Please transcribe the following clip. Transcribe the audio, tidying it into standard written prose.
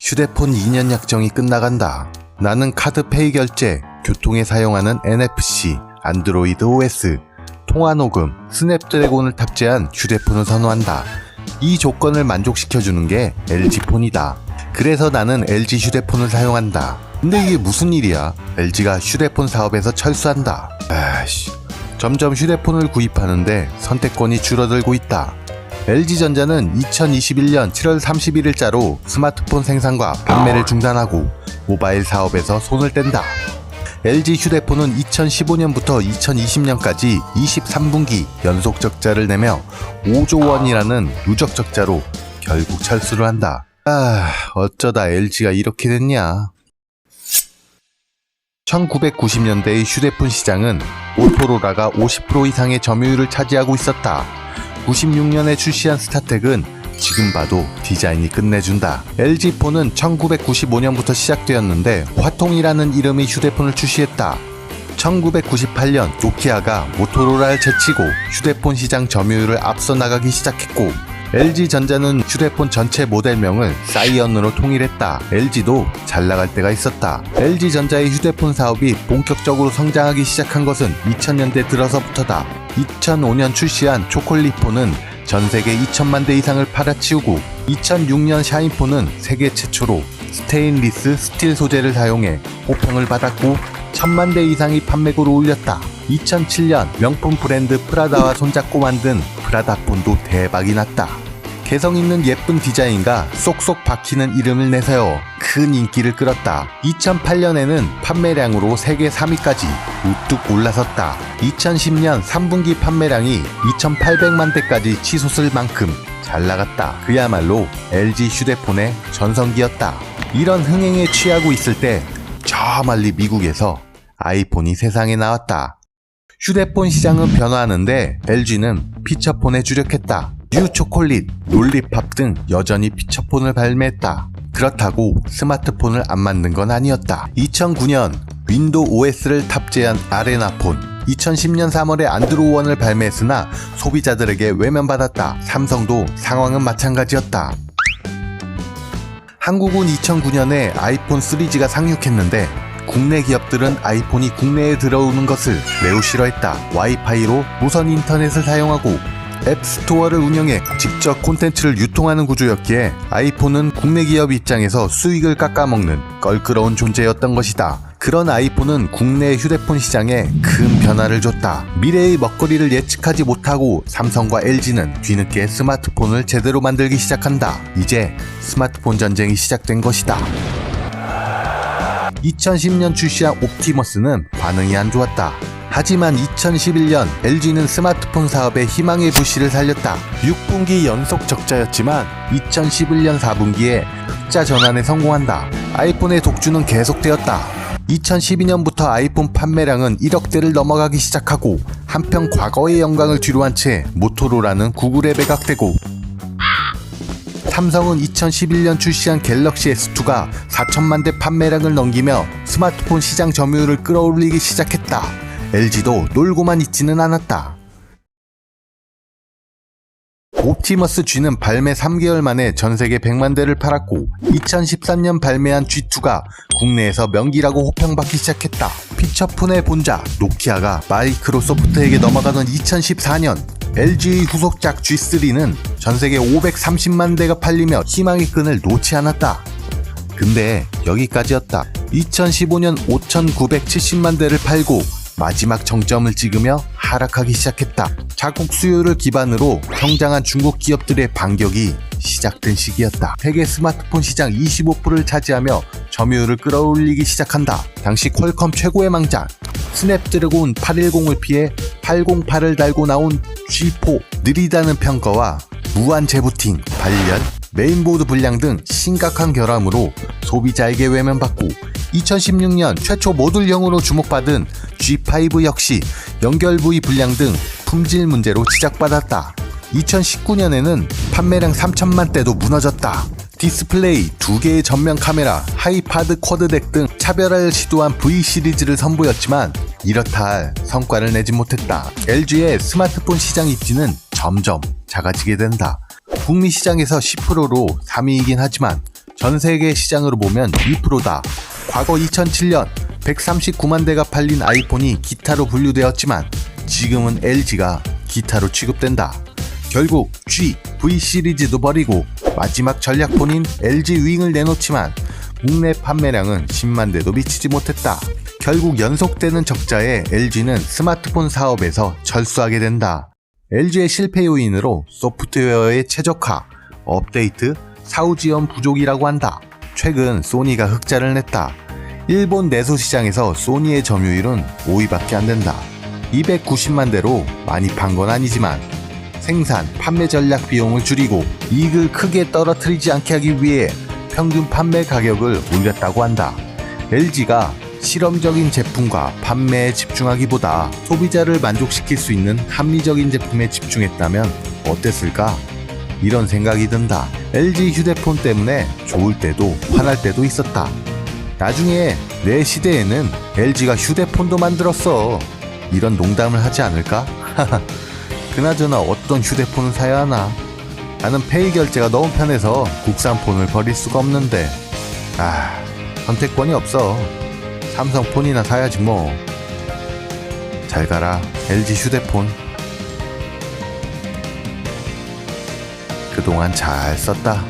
휴대폰 2년 약정이 끝나간다. 나는 카드페이 결제, 교통에 사용하는 NFC, 안드로이드 OS, 통화녹음, 스냅드래곤을 탑재한 휴대폰을 선호한다. 이 조건을 만족시켜주는 게 LG폰이다. 그래서 나는 LG 휴대폰을 사용한다. 근데 이게 무슨 일이야? LG가 휴대폰 사업에서 철수한다. 점점 휴대폰을 구입하는데 선택권이 줄어들고 있다. LG전자는 2021년 7월 31일자로 스마트폰 생산과 판매를 중단하고 모바일 사업에서 손을 뗀다. LG 휴대폰은 2015년부터 2020년까지 23분기 연속 적자를 내며 5조 원이라는 누적 적자로 결국 철수를 한다. 어쩌다 LG가 이렇게 됐냐. 1990년대의 휴대폰 시장은 모토로라가 50% 이상의 점유율을 차지하고 있었다. 96년에 출시한 스타텍은 지금 봐도 디자인이 끝내준다. LG폰은 1995년부터 시작되었는데 화통이라는 이름의 휴대폰을 출시했다. 1998년 노키아가 모토로라를 제치고 휴대폰 시장 점유율을 앞서 나가기 시작했고, LG전자는 휴대폰 전체 모델명을 사이언으로 통일했다. LG도 잘 나갈 때가 있었다. LG전자의 휴대폰 사업이 본격적으로 성장하기 시작한 것은 2000년대 들어서부터다. 2005년 출시한 초콜릿폰은 전세계 2천만 대 이상을 팔아치우고, 2006년 샤인폰은 세계 최초로 스테인리스 스틸 소재를 사용해 호평을 받았고 1000만 대 이상의 판매고를 올렸다. 2007년 명품 브랜드 프라다와 손잡고 만든 프라다폰도 대박이 났다. 개성있는 예쁜 디자인과 쏙쏙 박히는 이름을 내세워 큰 인기를 끌었다. 2008년에는 판매량으로 세계 3위까지 우뚝 올라섰다. 2010년 3분기 판매량이 2800만 대까지 치솟을 만큼 잘 나갔다. 그야말로 LG 휴대폰의 전성기였다. 이런 흥행에 취하고 있을 때 저 멀리 미국에서 아이폰이 세상에 나왔다. 휴대폰 시장은 변화하는데 LG는 피처폰에 주력했다. 뉴 초콜릿, 롤리팝 등 여전히 피처폰을 발매했다. 그렇다고 스마트폰을 안 만든 건 아니었다. 2009년 윈도우 OS를 탑재한 아레나폰, 2010년 3월에 안드로원을 발매했으나 소비자들에게 외면받았다. 삼성도 상황은 마찬가지였다. 한국은 2009년에 아이폰 3G가 상륙했는데 국내 기업들은 아이폰이 국내에 들어오는 것을 매우 싫어했다. 와이파이로 무선 인터넷을 사용하고 앱스토어를 운영해 직접 콘텐츠를 유통하는 구조였기에 아이폰은 국내 기업 입장에서 수익을 깎아먹는 껄끄러운 존재였던 것이다. 그런 아이폰은 국내 휴대폰 시장에 큰 변화를 줬다. 미래의 먹거리를 예측하지 못하고 삼성과 LG는 뒤늦게 스마트폰을 제대로 만들기 시작한다. 이제 스마트폰 전쟁이 시작된 것이다. 2010년 출시한 옵티머스는 반응이 안 좋았다. 하지만 2011년 LG는 스마트폰 사업에 희망의 불씨를 살렸다. 6분기 연속 적자였지만 2011년 4분기에 흑자 전환에 성공한다. 아이폰의 독주는 계속되었다. 2012년부터 아이폰 판매량은 1억 대를 넘어가기 시작하고, 한편 과거의 영광을 뒤로한 채 모토로라는 구글에 매각되고, 삼성은 2011년 출시한 갤럭시 S2가 4천만 대 판매량을 넘기며 스마트폰 시장 점유율을 끌어올리기 시작했다. LG도 놀고만 있지는 않았다. 옵티머스 G는 발매 3개월 만에 전세계 100만 대를 팔았고, 2013년 발매한 G2가 국내에서 명기라고 호평받기 시작했다. 피처폰의 본자 노키아가 마이크로소프트에게 넘어가던 2014년 LG의 후속작 G3는 전세계 530만 대가 팔리며 희망의 끈을 놓지 않았다. 근데 여기까지였다. 2015년 5,970만 대를 팔고 마지막 정점을 찍으며 하락하기 시작했다. 자국 수요를 기반으로 성장한 중국 기업들의 반격이 시작된 시기였다. 세계 스마트폰 시장 25%를 차지하며 점유율을 끌어올리기 시작한다. 당시 퀄컴 최고의 망작 스냅드래곤 810을 피해 808을 달고 나온 G4, 느리다는 평가와 무한 재부팅, 발열, 메인보드 불량 등 심각한 결함으로 소비자에게 외면받고, 2016년 최초 모듈형으로 주목받은 G5 역시 연결 부위 불량 등 품질 문제로 지적받았다. 2019년에는 판매량 3천만 대도 무너졌다. 디스플레이, 2개의 전면 카메라, 하이파드 쿼드덱 등 차별화를 시도한 V 시리즈를 선보였지만 이렇다 할 성과를 내지 못했다. LG의 스마트폰 시장 입지는 점점 작아지게 된다. 북미 시장에서 10%로 3위이긴 하지만 전 세계 시장으로 보면 2%다. 과거 2007년 139만 대가 팔린 아이폰이 기타로 분류되었지만 지금은 LG가 기타로 취급된다. 결국 G, V 시리즈도 버리고 마지막 전략폰인 LG 윙을 내놓지만 국내 판매량은 10만 대도 미치지 못했다. 결국 연속되는 적자에 LG는 스마트폰 사업에서 철수하게 된다. LG의 실패 요인으로 소프트웨어의 최적화, 업데이트, 사후 지원 부족이라고 한다. 최근 소니가 흑자를 냈다. 일본 내수 시장에서 소니의 점유율은 5위밖에 안 된다. 290만 대로 많이 판 건 아니지만 생산, 판매 전략 비용을 줄이고 이익을 크게 떨어뜨리지 않게 하기 위해 평균 판매 가격을 올렸다고 한다. LG가 실험적인 제품과 판매에 집중하기보다 소비자를 만족시킬 수 있는 합리적인 제품에 집중했다면 어땠을까? 이런 생각이 든다. LG 휴대폰 때문에 좋을 때도 화날 때도 있었다. 나중에 내 시대에는 LG가 휴대폰도 만들었어. 이런 농담을 하지 않을까? 그나저나 어떤 휴대폰을 사야 하나? 나는 페이 결제가 너무 편해서 국산 폰을 버릴 수가 없는데 선택권이 없어. 삼성폰이나 사야지 뭐. 잘 가라 LG 휴대폰. 그동안 잘 썼다.